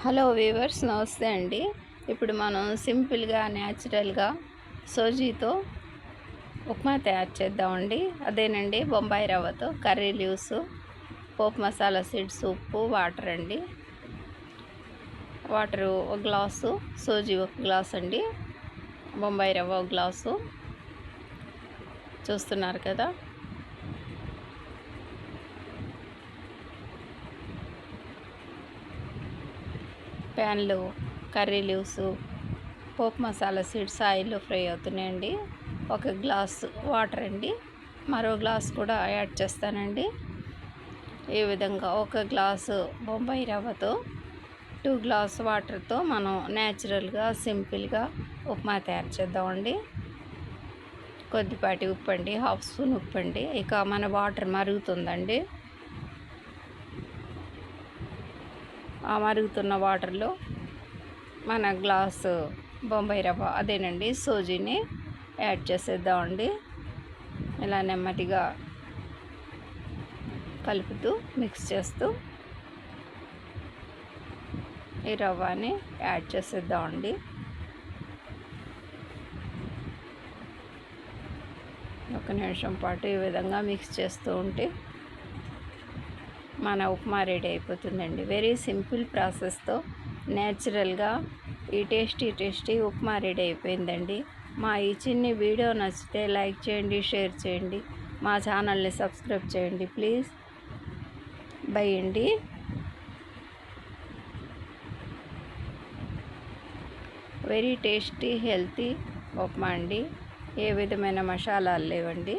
Hello weavers, నమస్తే అండి. ఇప్పుడు మనం సింపుల్గా న్యాచురల్గా సోజీతో ఉప్మా తయారు చేద్దామండి. అదేనండి, బొంబాయి రవ్వతో కర్రీ లీవ్స్, పోపు మసాలా సీడ్స్, ఉప్పు, వాటర్ అండి. వాటరు ఒక గ్లాసు, సోజీ ఒక గ్లాస్ అండి, బొంబాయి రవ్వ ఒక గ్లాసు. చూస్తున్నారు కదా. ప్యాన్లో కర్రీ లీవ్స్, పోపు మసాలా సీడ్స్ ఆయిల్లో ఫ్రై అవుతున్నాయండి. ఒక గ్లాస్ వాటర్ అండి, మరో గ్లాస్ కూడా యాడ్ చేస్తానండి. ఈ విధంగా ఒక గ్లాసు బొంబాయి రవ్వతో 2 గ్లాస్ వాటర్తో మనం న్యాచురల్గా సింపుల్గా ఉప్మా తయారు చేద్దామండి. కొద్దిపాటి ఉప్పు అండి, హాఫ్ స్పూన్ ఉప్పు అండి. ఇక మన వాటర్ మరుగుతుందండి. ఆ మరుగుతున్న వాటర్లో మన గ్లాసు బొంబాయి రవ్వ, అదేనండి సోజీని యాడ్ చేసేద్దామండి. ఇలా నెమ్మదిగా కలుపుతూ మిక్స్ చేస్తూ ఈ రవ్వని యాడ్ చేసేద్దామండి. ఒక నిమిషం పాటు ఈ విధంగా మిక్స్ చేస్తూ ఉంటే మన ఉప్మా రెడీ అయిపోతుందండి. వెరీ సింపుల్ ప్రాసెస్తో న్యాచురల్గా ఈ టేస్టీ ఉప్మా రెడీ అయిపోయిందండి. మా ఈ చిన్ని వీడియో నచ్చితే లైక్ చేయండి, షేర్ చేయండి, మా ఛానల్ని సబ్స్క్రైబ్ చేయండి ప్లీజ్. బై అండి. వెరీ టేస్టీ హెల్తీ ఉప్మా అండి. ఏ విధమైన మసాలాలు లేవండి.